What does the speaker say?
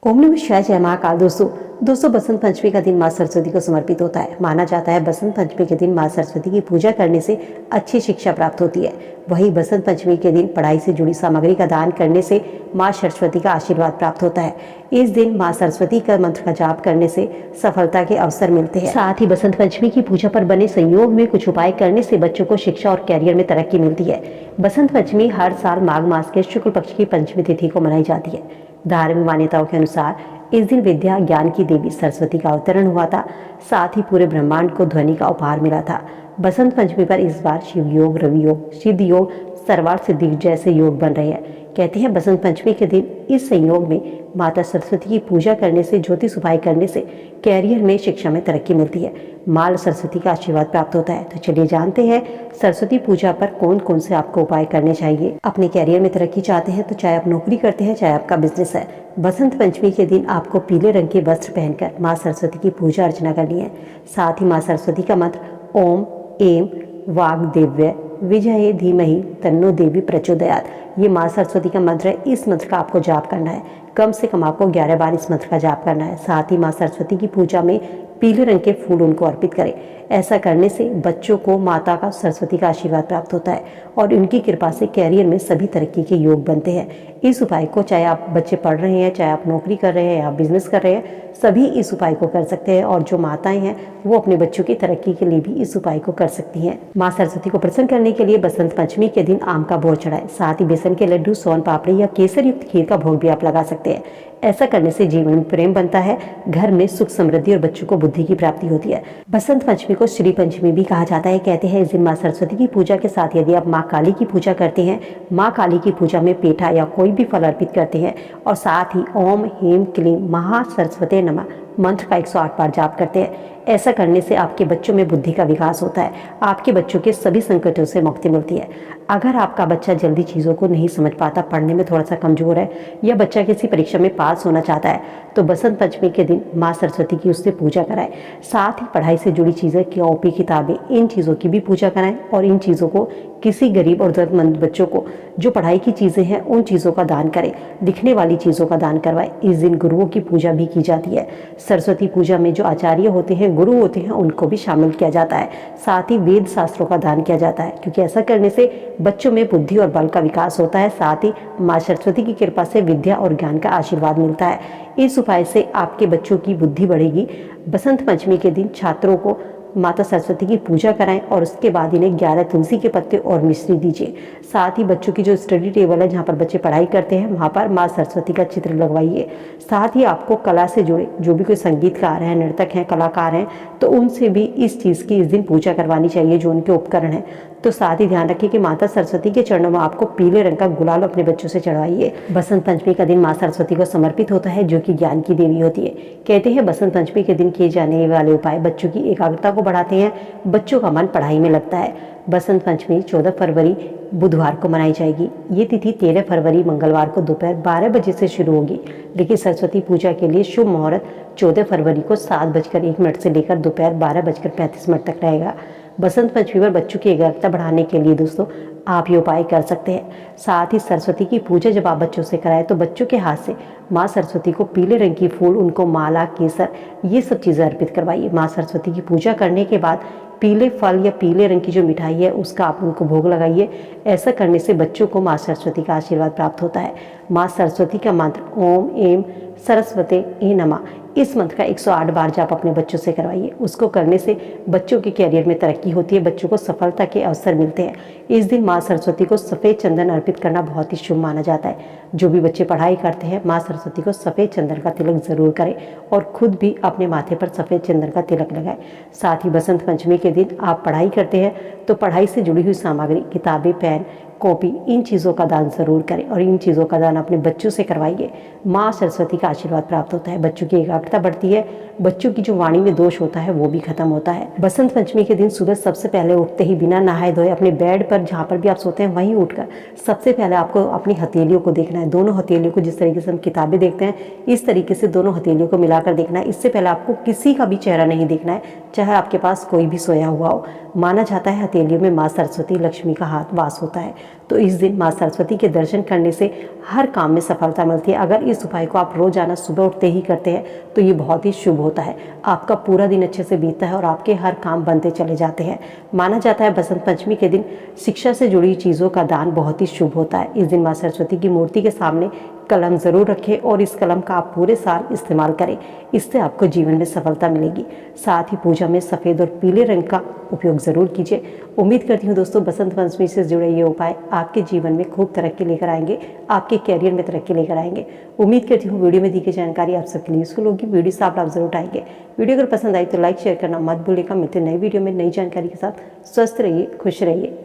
ओम नमः शिवाय। जय महाकाल। दोस्तों बसंत पंचमी का दिन माँ सरस्वती को समर्पित होता है। माना जाता है बसंत पंचमी के दिन माँ सरस्वती की पूजा करने से अच्छी शिक्षा प्राप्त होती है। वहीं बसंत पंचमी के दिन पढ़ाई से जुड़ी सामग्री का दान करने से माँ सरस्वती का आशीर्वाद प्राप्त होता है। इस दिन माँ सरस्वती का मंत्र का जाप करने से सफलता के अवसर मिलते हैं। साथ ही बसंत पंचमी की पूजा पर बने संयोग में कुछ उपाय करने से बच्चों को शिक्षा और कैरियर में तरक्की मिलती है। बसंत पंचमी हर साल माघ मास के शुक्ल पक्ष की पंचमी तिथि को मनाई जाती है। धार्मिक मान्यताओं के अनुसार इस दिन विद्या ज्ञान की देवी सरस्वती का अवतरण हुआ था। साथ ही पूरे ब्रह्मांड को ध्वनि का उपहार मिला था। बसंत पंचमी पर इस बार शिव योग, रवि योग, सिद्ध योग, सर्वार्थ सिद्धि जैसे योग बन रहे हैं। कहते हैं बसंत पंचमी के दिन इस संयोग में माता सरस्वती की पूजा करने से, ज्योतिष उपाय करने से कैरियर में, शिक्षा में तरक्की मिलती है। माँ सरस्वती का आशीर्वाद प्राप्त होता है। तो चलिए जानते हैं सरस्वती पूजा पर कौन कौन से आपको उपाय करने चाहिए। अपने कैरियर में तरक्की चाहते हैं तो चाहे आप नौकरी करते हैं, चाहे आपका बिजनेस है, बसंत पंचमी के दिन आपको पीले रंग के वस्त्र पहनकर माँ सरस्वती की पूजा अर्चना करनी है। साथ ही माँ सरस्वती का मंत्र ओम एम वाग्देव्य विजये धीमहि तन्नो देवी प्रचोदयात्, ये माँ सरस्वती का मंत्र है। इस मंत्र का आपको जाप करना है। कम से कम आपको 11 बार इस मंत्र का जाप करना है। साथ ही माँ सरस्वती की पूजा में पीले रंग के फूल उनको अर्पित करें। ऐसा करने से बच्चों को माता का, सरस्वती का आशीर्वाद प्राप्त होता है और उनकी कृपा से कैरियर में सभी तरक्की के योग बनते हैं। इस उपाय को चाहे आप बच्चे पढ़ रहे हैं, चाहे आप नौकरी कर रहे हैं या बिजनेस कर रहे हैं, सभी इस उपाय को कर सकते हैं। और जो माताएं हैं वो अपने बच्चों की तरक्की के लिए भी इस उपाय को कर सकती हैं। माँ सरस्वती को प्रसन्न करने के लिए बसंत पंचमी के दिन आम का भोग चढ़ाएं। साथ ही बेसन के लड्डू, सोन पापड़ी या केसर युक्त खीर का भोग भी आप लगा सकते हैं। ऐसा करने से जीवन में प्रेम बनता है, घर में सुख समृद्धि और बच्चों को बुद्धि की प्राप्ति होती है। बसंत पंचमी को श्री पंचमी भी कहा जाता है। कहते हैं इस दिन माँ सरस्वती की पूजा के साथ यदि आप माँ काली की पूजा करते हैं, माँ काली की पूजा में पेठा या कोई भी फल अर्पित करते हैं और साथ ही ओम ह्रीं क्लीं महा सरस्वते नमः मंत्र का 108 बार जाप करते हैं, ऐसा करने से आपके बच्चों में बुद्धि का विकास होता है। आपके बच्चों के सभी संकटों से मुक्ति मिलती है। अगर आपका बच्चा जल्दी चीज़ों को नहीं समझ पाता, पढ़ने में थोड़ा सा कमजोर है या बच्चा किसी परीक्षा में पास होना चाहता है, तो बसंत पंचमी के दिन माँ सरस्वती की उससे पूजा कराएं। साथ ही पढ़ाई से जुड़ी चीज़ें, कॉपी, किताबें, इन चीज़ों की भी पूजा कराएं और इन चीज़ों को किसी गरीब और जरूरतमंद बच्चों को जो पढ़ाई की चीज़ें हैं उन चीज़ों का दान करें। लिखने वाली चीज़ों का दान करवाएं। इस दिन गुरुओं की पूजा भी की जाती है। सरस्वती पूजा में जो आचार्य होते हैं, गुरु होते हैं, उनको भी शामिल किया जाता है। साथ ही वेद शास्त्रों का दान किया जाता है, क्योंकि ऐसा करने से बच्चों में बुद्धि और बल का विकास होता है। साथ ही माँ सरस्वती की कृपा से विद्या और ज्ञान का आशीर्वाद मिलता है। इस उपाय से आपके बच्चों की बुद्धि बढ़ेगी। बसंत पंचमी के दिन छात्रों को माता सरस्वती की पूजा कराएं और उसके बाद इन्हें 11 तुलसी के पत्ते और मिश्री दीजिए। साथ ही बच्चों की जो स्टडी टेबल है, जहाँ पर बच्चे पढ़ाई करते हैं, वहाँ पर माँ सरस्वती का चित्र लगवाइए। साथ ही आपको कला से जुड़े जो भी कोई संगीतकार हैं, नर्तक हैं, कलाकार हैं, तो उनसे भी इस चीज़ की इस दिन पूजा करवानी चाहिए, जो उनके उपकरण हैं। तो साथ ही ध्यान रखिए कि माता सरस्वती के चरणों में आपको पीले रंग का गुलाल अपने बच्चों से चढ़वाइए। बसंत पंचमी का दिन माँ सरस्वती को समर्पित होता है, जो कि ज्ञान की देवी होती है। कहते हैं बसंत पंचमी के दिन किए जाने वाले उपाय बच्चों की एकाग्रता को बढ़ाते हैं, बच्चों का मन पढ़ाई में लगता है। बसंत पंचमी 14 फरवरी बुधवार को मनाई जाएगी। ये तिथि 13 फरवरी मंगलवार को दोपहर 12 बजे से शुरू होगी, लेकिन सरस्वती पूजा के लिए शुभ मुहूर्त 14 फरवरी को 7:01 से लेकर दोपहर 12:35 तक रहेगा। बसंत पंचमी पर बच्चों की एकाग्रता बढ़ाने के लिए दोस्तों आप ये उपाय कर सकते हैं। साथ ही सरस्वती की पूजा जब आप बच्चों से कराएं तो बच्चों के हाथ से माँ सरस्वती को पीले रंग की फूल, उनको माला, केसर, ये सब चीज़ें अर्पित करवाइए। माँ सरस्वती की पूजा करने के बाद पीले फल या पीले रंग की जो मिठाई है उसका आप उनको भोग लगाइए। ऐसा करने से बच्चों को माँ सरस्वती का आशीर्वाद प्राप्त होता है। माँ सरस्वती का मंत्र ओम एम सरस्वते ए नमः, इस मंत्र का 108 बार जाप अपने बच्चों से करवाइए। उसको करने से बच्चों के कैरियर में तरक्की होती है, बच्चों को सफलता के अवसर मिलते हैं। इस दिन माँ सरस्वती को सफ़ेद चंदन अर्पित करना बहुत ही शुभ माना जाता है। जो भी बच्चे पढ़ाई करते हैं, माँ सरस्वती को सफ़ेद चंदन का तिलक ज़रूर करें और खुद भी अपने माथे पर सफ़ेद चंदन का तिलक लगाएं। साथ ही बसंत पंचमी के दिन आप पढ़ाई करते हैं तो पढ़ाई से जुड़ी हुई सामग्री, किताबें, पेन, कॉपी, इन चीज़ों का दान ज़रूर करें और इन चीज़ों का दान अपने बच्चों से करवाइए। माँ सरस्वती का आशीर्वाद प्राप्त होता है, बच्चों की एकाग्रता बढ़ती है, बच्चों की जो वाणी में दोष होता है वो भी खत्म होता है। बसंत पंचमी के दिन सुबह सबसे पहले उठते ही बिना नहाए धोए अपने बेड पर, जहाँ पर भी आप सोते हैं वहीं उठकर सबसे पहले आपको अपनी हथेलियों को देखना है। दोनों हथेलियों को, जिस तरीके से हम किताबें देखते हैं, इस तरीके से दोनों हथेलियों को मिलाकर देखना है। इससे पहले आपको किसी का भी चेहरा नहीं देखना है, चाहे आपके पास कोई भी सोया हुआ हो। माना जाता है हथेलियों में माँ सरस्वती, लक्ष्मी का हाथ वास होता है। तो इस दिन माँ सरस्वती के दर्शन करने से हर काम में सफलता मिलती है। अगर इस उपाय को आप रोजाना सुबह उठते ही करते हैं तो ये बहुत ही शुभ होता है। आपका पूरा दिन अच्छे से बीतता है और आपके हर काम बनते चले जाते हैं। माना जाता है बसंत पंचमी के दिन शिक्षा से जुड़ी चीज़ों का दान बहुत ही शुभ होता है। इस दिन माँ सरस्वती की मूर्ति के सामने कलम ज़रूर रखें और इस कलम का आप पूरे साल इस्तेमाल करें। इससे आपको जीवन में सफलता मिलेगी। साथ ही पूजा में सफ़ेद और पीले रंग का उपयोग ज़रूर कीजिए। उम्मीद करती हूँ दोस्तों बसंत पंचमी से जुड़े ये उपाय आपके जीवन में खूब तरक्की लेकर आएंगे, आपके कैरियर में तरक्की लेकर आएंगे। उम्मीद करती हूँ वीडियो में दी गई जानकारी आप सबके लिए यूजफुल होगी। वीडियो से आप लाभ जरूर उठाएंगे। वीडियो अगर पसंद आई तो लाइक शेयर करना मत भूलिएगा। मिलते नई वीडियो में नई जानकारी के साथ। स्वस्थ रहिए, खुश रहिए।